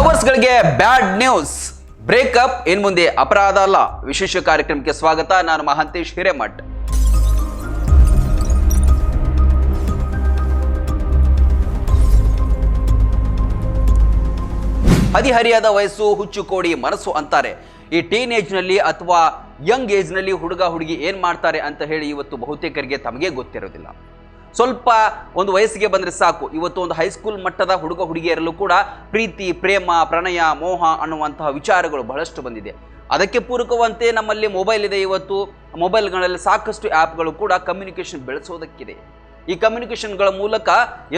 ಲವರ್ಸ್ಗಳಿಗೆ bad news. Breakup ಇನ್ ಮುಂದೆ ಅಪರಾಧ ಅಲ್ಲ. ವಿಶೇಷ ಕಾರ್ಯಕ್ರಮಕ್ಕೆ ಸ್ವಾಗತ. ನಾನು ಮಹಾಂತೇಶ್ ಹಿರೇಮಠ್. ಹದಿಹರಿಯದ ವಯಸ್ಸು, ಹುಚ್ಚು ಕೋಡಿ ಮನಸ್ಸು ಅಂತಾರೆ. ಈ ಟೀನೇಜ್ ನಲ್ಲಿ ಅಥವಾ ಯಂಗ್ ಏಜ್ ನಲ್ಲಿ ಹುಡುಗ ಹುಡುಗಿ ಏನ್ ಮಾಡ್ತಾರೆ ಅಂತ ಹೇಳಿ ಇವತ್ತು ಬಹುತೇಕರಿಗೆ ತಮಗೆ ಗೊತ್ತಿರೋದಿಲ್ಲ. ಸ್ವಲ್ಪ ಒಂದು ವಯಸ್ಸಿಗೆ ಬಂದರೆ ಸಾಕು, ಇವತ್ತು ಒಂದು ಹೈಸ್ಕೂಲ್ ಮಟ್ಟದ ಹುಡುಗ ಹುಡುಗಿಯರಲ್ಲೂ ಕೂಡ ಪ್ರೀತಿ, ಪ್ರೇಮ, ಪ್ರಣಯ, ಮೋಹ ಅನ್ನುವಂತಹ ವಿಚಾರಗಳು ಬಹಳಷ್ಟು ಬಂದಿದೆ. ಅದಕ್ಕೆ ಪೂರಕವಂತೆ ನಮ್ಮಲ್ಲಿ ಮೊಬೈಲ್ ಇದೆ. ಇವತ್ತು ಮೊಬೈಲ್ಗಳಲ್ಲಿ ಸಾಕಷ್ಟು ಆ್ಯಪ್ಗಳು ಕೂಡ ಕಮ್ಯುನಿಕೇಷನ್ ಬೆಳೆಸೋದಕ್ಕಿದೆ. ಈ ಕಮ್ಯುನಿಕೇಷನ್ಗಳ ಮೂಲಕ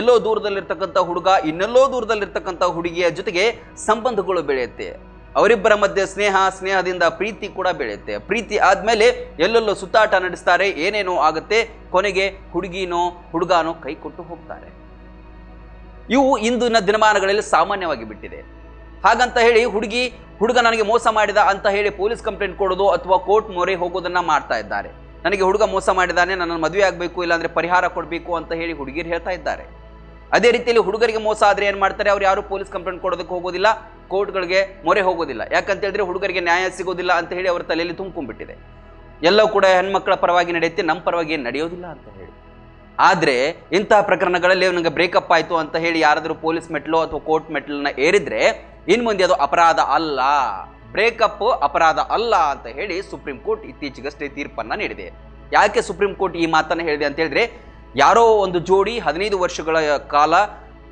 ಎಲ್ಲೋ ದೂರದಲ್ಲಿರ್ತಕ್ಕಂಥ ಹುಡುಗ ಇನ್ನೆಲ್ಲೋ ದೂರದಲ್ಲಿರ್ತಕ್ಕಂಥ ಹುಡುಗಿಯ ಜೊತೆಗೆ ಸಂಬಂಧಗಳು ಬೆಳೆಯುತ್ತೆ. ಅವರಿಬ್ಬರ ಮಧ್ಯೆ ಸ್ನೇಹದಿಂದ ಪ್ರೀತಿ ಕೂಡ ಬೆಳೆಯುತ್ತೆ. ಪ್ರೀತಿ ಆದಮೇಲೆ ಎಲ್ಲೆಲ್ಲೋ ಸುತ್ತಾಟ ನಡೆಸ್ತಾರೆ, ಏನೇನೋ ಆಗುತ್ತೆ. ಕೊನೆಗೆ ಹುಡುಗಿನೋ ಹುಡುಗಾನೋ ಕೈ ಕೊಟ್ಟು ಹೋಗ್ತಾರೆ. ಇವು ಇಂದಿನ ದಿನಮಾನಗಳಲ್ಲಿ ಸಾಮಾನ್ಯವಾಗಿ ಬಿಟ್ಟಿದೆ. ಹಾಗಂತ ಹೇಳಿ ಹುಡುಗ ನನಗೆ ಮೋಸ ಮಾಡಿದ ಅಂತ ಹೇಳಿ ಪೊಲೀಸ್ ಕಂಪ್ಲೇಂಟ್ ಕೊಡೋದು ಅಥವಾ ಕೋರ್ಟ್ ಮೊರೆ ಹೋಗೋದನ್ನ ಮಾಡ್ತಾ ಇದ್ದಾರೆ. ನನಗೆ ಹುಡುಗ ಮೋಸ ಮಾಡಿದಾನೆ, ನನ್ನ ಮದುವೆ ಆಗಬೇಕು, ಇಲ್ಲಾಂದ್ರೆ ಪರಿಹಾರ ಕೊಡಬೇಕು ಅಂತ ಹೇಳಿ ಹುಡುಗಿರು ಹೇಳ್ತಾ ಇದ್ದಾರೆ. ಅದೇ ರೀತಿಯಲ್ಲಿ ಹುಡುಗರಿಗೆ ಮೋಸ ಆದರೆ ಏನು ಮಾಡ್ತಾರೆ, ಅವ್ರು ಯಾರು ಪೊಲೀಸ್ ಕಂಪ್ಲೇಂಟ್ ಕೊಡೋದಕ್ಕೆ ಹೋಗೋದಿಲ್ಲ, ಕೋರ್ಟ್ಗಳಿಗೆ ಮೊರೆ ಹೋಗೋದಿಲ್ಲ. ಯಾಕಂತ ಹೇಳಿದ್ರೆ ಹುಡುಗರಿಗೆ ನ್ಯಾಯ ಸಿಗೋದಿಲ್ಲ ಅಂತ ಹೇಳಿ ಅವರ ತಲೆಯಲ್ಲಿ ತುಂಬಿಕೊಂಡಿದೆ. ಎಲ್ಲವೂ ಕೂಡ ಹೆಣ್ಮಕ್ಳ ಪರವಾಗಿ ನಡೆಯುತ್ತೆ, ನಮ್ಮ ಪರವಾಗಿ ಏನು ನಡೆಯೋದಿಲ್ಲ ಅಂತ ಹೇಳಿ. ಆದರೆ ಇಂತಹ ಪ್ರಕರಣಗಳಲ್ಲಿ ನನಗೆ ಬ್ರೇಕಪ್ ಆಯಿತು ಅಂತ ಹೇಳಿ ಯಾರಾದರೂ ಪೊಲೀಸ್ ಮೆಟ್ಲು ಅಥವಾ ಕೋರ್ಟ್ ಮೆಟ್ಲನ್ನ ಏರಿದ್ರೆ ಇನ್ನು ಮುಂದೆ ಅದು ಅಪರಾಧ ಅಲ್ಲ, ಬ್ರೇಕಪ್ ಅಪರಾಧ ಅಲ್ಲ ಅಂತ ಹೇಳಿ ಸುಪ್ರೀಂ ಕೋರ್ಟ್ ಇತ್ತೀಚೆಗಷ್ಟೇ ತೀರ್ಪನ್ನು ನೀಡಿದೆ. ಯಾಕೆ ಸುಪ್ರೀಂ ಕೋರ್ಟ್ ಈ ಮಾತನ್ನು ಹೇಳಿದೆ ಅಂತ ಹೇಳಿದ್ರೆ, ಯಾರೋ ಒಂದು ಜೋಡಿ 15 ವರ್ಷಗಳ ಕಾಲ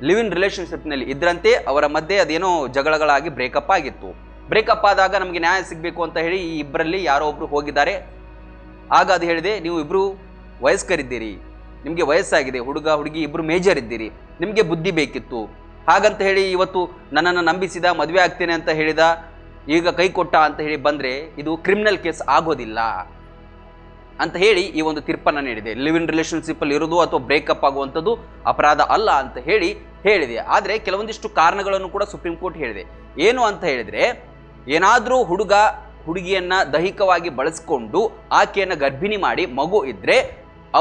ಲಿವ್ ಇನ್ ರಿಲೇಷನ್ಶಿಪ್ನಲ್ಲಿ ಇದ್ರಂತೆ. ಅವರ ಮಧ್ಯೆ ಅದೇನೋ ಜಗಳಗಳಾಗಿ ಬ್ರೇಕಪ್ ಆಗಿತ್ತು. ಬ್ರೇಕಪ್ ಆದಾಗ ನಮಗೆ ನ್ಯಾಯ ಸಿಗಬೇಕು ಅಂತ ಹೇಳಿ ಈ ಇಬ್ಬರಲ್ಲಿ ಯಾರೋ ಒಬ್ರು ಹೋಗಿದ್ದಾರೆ. ಆಗ ಅದು ಹೇಳಿದೆ, ನೀವು ಇಬ್ಬರು ವಯಸ್ಕರಿದ್ದೀರಿ, ನಿಮಗೆ ವಯಸ್ಸಾಗಿದೆ, ಹುಡುಗ ಹುಡುಗಿ ಇಬ್ಬರು ಮೇಜರ್ ಇದ್ದೀರಿ, ನಿಮಗೆ ಬುದ್ಧಿ ಬೇಕಿತ್ತು. ಹಾಗಂತ ಹೇಳಿ ಇವತ್ತು ನನ್ನನ್ನು ನಂಬಿಸಿದ, ಮದುವೆ ಆಗ್ತೇನೆ ಅಂತ ಹೇಳಿದ, ಈಗ ಕೈ ಕೊಟ್ಟ ಅಂತ ಹೇಳಿ ಬಂದರೆ ಇದು ಕ್ರಿಮಿನಲ್ ಕೇಸ್ ಆಗೋದಿಲ್ಲ ಅಂತ ಹೇಳಿ ಈ ಒಂದು ತೀರ್ಪನ್ನು ನೀಡಿದೆ. ಲಿವ್ ಇನ್ ರಿಲೇಷನ್ಶಿಪ್ಪಲ್ಲಿ ಇರೋದು ಅಥವಾ ಬ್ರೇಕಪ್ ಆಗುವಂಥದ್ದು ಅಪರಾಧ ಅಲ್ಲ ಅಂತ ಹೇಳಿದೆ. ಆದರೆ ಕೆಲವೊಂದಿಷ್ಟು ಕಾರಣಗಳನ್ನು ಕೂಡ ಸುಪ್ರೀಂ ಕೋರ್ಟ್ ಹೇಳಿದೆ. ಏನು ಅಂತ ಹೇಳಿದರೆ, ಏನಾದರೂ ಹುಡುಗ ಹುಡುಗಿಯನ್ನು ದೈಹಿಕವಾಗಿ ಬಳಸಿಕೊಂಡು ಆಕೆಯನ್ನು ಗರ್ಭಿಣಿ ಮಾಡಿ ಮಗು ಇದ್ದರೆ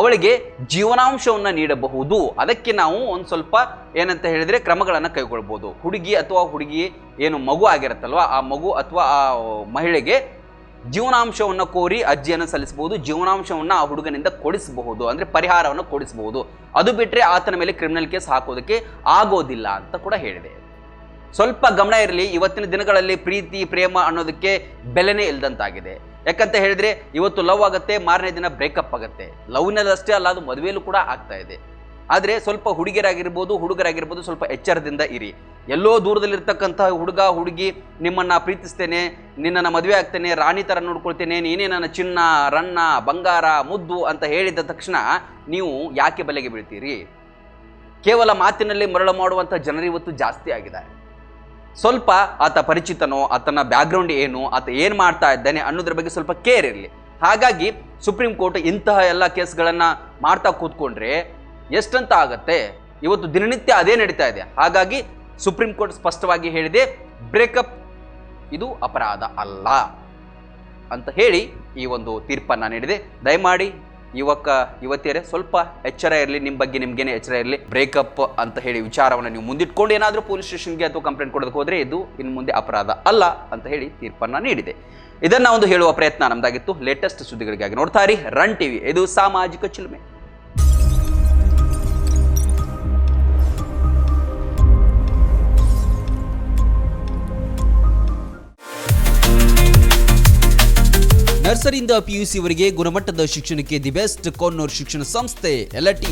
ಅವಳಿಗೆ ಜೀವನಾಂಶವನ್ನು ನೀಡಬಹುದು. ಅದಕ್ಕೆ ನಾವು ಒಂದು ಸ್ವಲ್ಪ ಏನಂತ ಹೇಳಿದರೆ ಕ್ರಮಗಳನ್ನು ಕೈಗೊಳ್ಬೋದು. ಹುಡುಗಿ ಏನು ಮಗು ಆಗಿರುತ್ತಲ್ವ, ಆ ಮಗು ಅಥವಾ ಆ ಮಹಿಳೆಗೆ ಜೀವನಾಂಶವನ್ನು ಕೋರಿ ಅರ್ಜಿಯನ್ನು ಸಲ್ಲಿಸಬಹುದು. ಜೀವನಾಂಶವನ್ನು ಆ ಹುಡುಗನಿಂದ ಕೊಡಿಸಬಹುದು, ಅಂದರೆ ಪರಿಹಾರವನ್ನು ಕೊಡಿಸಬಹುದು. ಅದು ಬಿಟ್ಟರೆ ಆತನ ಮೇಲೆ ಕ್ರಿಮಿನಲ್ ಕೇಸ್ ಹಾಕೋದಕ್ಕೆ ಆಗೋದಿಲ್ಲ ಅಂತ ಕೂಡ ಹೇಳಿದೆ. ಸ್ವಲ್ಪ ಗಮನ ಇರಲಿ. ಇವತ್ತಿನ ದಿನಗಳಲ್ಲಿ ಪ್ರೀತಿ, ಪ್ರೇಮ ಅನ್ನೋದಕ್ಕೆ ಬೆಲೆನೇ ಇಲ್ದಂತಾಗಿದೆ. ಯಾಕಂತ ಹೇಳಿದ್ರೆ ಇವತ್ತು ಲವ್ ಆಗುತ್ತೆ, ಮಾರನೇ ದಿನ ಬ್ರೇಕಪ್ ಆಗುತ್ತೆ. ಲವ್ನಲ್ಲಷ್ಟೇ ಅಲ್ಲ, ಅದು ಮದುವೆಯಲ್ಲೂ ಕೂಡ ಆಗ್ತಾ ಇದೆ. ಆದರೆ ಸ್ವಲ್ಪ ಹುಡುಗರಾಗಿರ್ಬೋದು ಸ್ವಲ್ಪ ಎಚ್ಚರದಿಂದ ಇರಿ. ಎಲ್ಲೋ ದೂರದಲ್ಲಿರ್ತಕ್ಕಂಥ ಹುಡುಗ ಹುಡುಗಿ ನಿಮ್ಮನ್ನು ಪ್ರೀತಿಸ್ತೇನೆ, ನಿನ್ನನ್ನು ಮದುವೆ ಆಗ್ತೇನೆ, ರಾಣಿ ಥರ ನೋಡ್ಕೊಳ್ತೇನೆ, ನೀನೇ ನನ್ನ ಚಿನ್ನ, ರನ್ನ, ಬಂಗಾರ, ಮುದ್ದು ಅಂತ ಹೇಳಿದ ತಕ್ಷಣ ನೀವು ಯಾಕೆ ಬಲೆಗೆ ಬೀಳ್ತೀರಿ? ಕೇವಲ ಮಾತಿನಲ್ಲಿ ಮರಳು ಮಾಡುವಂಥ ಜನರು ಇವತ್ತು ಜಾಸ್ತಿ ಆಗಿದ್ದಾರೆ. ಸ್ವಲ್ಪ ಆತ ಪರಿಚಿತನೋ, ಆತನ ಬ್ಯಾಕ್ಗ್ರೌಂಡ್ ಏನು, ಆತ ಏನು ಮಾಡ್ತಾ ಇದ್ದಾನೆ ಅನ್ನೋದ್ರ ಬಗ್ಗೆ ಸ್ವಲ್ಪ ಕೇರ್ ಇರಲಿ. ಹಾಗಾಗಿ ಸುಪ್ರೀಂ ಕೋರ್ಟ್ ಇಂತಹ ಎಲ್ಲ ಕೇಸ್ಗಳನ್ನು ಮಾಡ್ತಾ ಕೂತ್ಕೊಂಡ್ರೆ ಎಷ್ಟಂತ ಆಗತ್ತೆ? ಇವತ್ತು ದಿನನಿತ್ಯ ಅದೇ ನಡೀತಾ ಇದೆ. ಹಾಗಾಗಿ ಸುಪ್ರೀಂ ಕೋರ್ಟ್ ಸ್ಪಷ್ಟವಾಗಿ ಹೇಳಿದೆ, ಬ್ರೇಕಪ್ ಇದು ಅಪರಾಧ ಅಲ್ಲ ಅಂತ ಹೇಳಿ ಈ ಒಂದು ತೀರ್ಪನ್ನು ನೀಡಿದೆ. ದಯಮಾಡಿ ಯುವತಿಯರೇ ಸ್ವಲ್ಪ ಎಚ್ಚರ ಇರಲಿ, ನಿಮ್ಮ ಬಗ್ಗೆ ನಿಮ್ಗೇನೆ ಎಚ್ಚರ ಇರಲಿ. ಬ್ರೇಕಪ್ ಅಂತ ಹೇಳಿ ವಿಚಾರವನ್ನು ನೀವು ಮುಂದಿಟ್ಕೊಂಡು ಏನಾದರೂ ಪೊಲೀಸ್ ಸ್ಟೇಷನ್ಗೆ ಅಥವಾ ಕಂಪ್ಲೇಂಟ್ ಕೊಡೋದಕ್ಕೆ ಹೋದರೆ ಇದು ಇನ್ನು ಮುಂದೆ ಅಪರಾಧ ಅಲ್ಲ ಅಂತ ಹೇಳಿ ತೀರ್ಪನ್ನು ನೀಡಿದೆ. ಇದನ್ನು ಒಂದು ಹೇಳುವ ಪ್ರಯತ್ನ ನಮ್ದಾಗಿತ್ತು. ಲೇಟೆಸ್ಟ್ ಸುದ್ದಿಗಳಿಗಾಗಿ ನೋಡ್ತಾ ಇರಿ ರನ್ ಟಿವಿ, ಇದು ಸಾಮಾಜಿಕ ಚಿಲುಮೆ. ನರ್ಸರಿಯಿಂದ PUC ವರೆಗೆ ಗುಣಮಟ್ಟದ ಶಿಕ್ಷಣಕ್ಕೆ ದಿ ಬೆಸ್ಟ್ ಕೊನ್ನೂರ್ ಶಿಕ್ಷಣ ಸಂಸ್ಥೆ LT.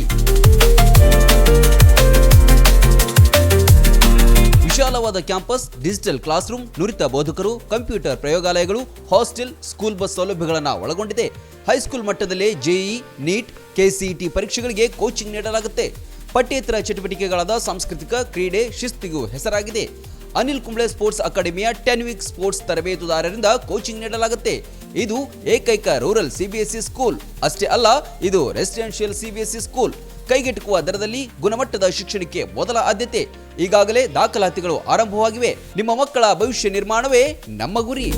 ವಿಶಾಲವಾದ ಕ್ಯಾಂಪಸ್, ಡಿಜಿಟಲ್ ಕ್ಲಾಸ್ ರೂಮ್, ನುರಿತ ಬೋಧಕರು, ಕಂಪ್ಯೂಟರ್ ಪ್ರಯೋಗಾಲಯಗಳು, ಹಾಸ್ಟೆಲ್, ಸ್ಕೂಲ್ ಬಸ್ ಸೌಲಭ್ಯಗಳನ್ನು ಒಳಗೊಂಡಿದೆ. ಹೈಸ್ಕೂಲ್ ಮಟ್ಟದಲ್ಲೇ JEE, NEET, KCET ಪರೀಕ್ಷೆಗಳಿಗೆ ಕೋಚಿಂಗ್ ನೀಡಲಾಗುತ್ತೆ. ಪಠ್ಯೇತರ ಚಟುವಟಿಕೆಗಳಾದ ಸಾಂಸ್ಕೃತಿಕ, ಕ್ರೀಡೆ, ಶಿಸ್ತಿಗೂ ಹೆಸರಾಗಿದೆ. ಅನಿಲ್ ಕುಂಬ್ಳೆ ಸ್ಪೋರ್ಟ್ಸ್ ಅಕಾಡೆಮಿಯ 10 ವೀಕ್ ಸ್ಪೋರ್ಟ್ಸ್ ತರಬೇತುದಾರರಿಂದ ಕೋಚಿಂಗ್ ನೀಡಲಾಗುತ್ತೆ. ಇದು ಏಕೈಕ ರೂರಲ್ CBSE ಸ್ಕೂಲ್. ಅಷ್ಟೇ ಅಲ್ಲ, ಇದು ರೆಸಿಡೆನ್ಷಿಯಲ್ CBSE ಸ್ಕೂಲ್. ಕೈಗೆಟುಕುವ ದರದಲ್ಲಿ ಗುಣಮಟ್ಟದ ಶಿಕ್ಷಣಕ್ಕೆ ಮೊದಲ ಆದ್ಯತೆ. ಈಗಾಗಲೇ ದಾಖಲಾತಿಗಳು ಆರಂಭವಾಗಿವೆ. ನಿಮ್ಮ ಮಕ್ಕಳ ಭವಿಷ್ಯ ನಿರ್ಮಾಣವೇ ನಮ್ಮ ಗುರಿ.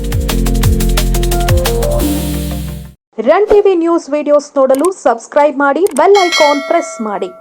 ರನ್ ಟಿವಿ ನ್ಯೂಸ್ ವಿಡಿಯೋಸ್ ನೋಡಲು ಸಬ್ಸ್ಕ್ರೈಬ್ ಮಾಡಿ, ಬೆಲ್ ಐಕಾನ್ ಪ್ರೆಸ್ ಮಾಡಿ.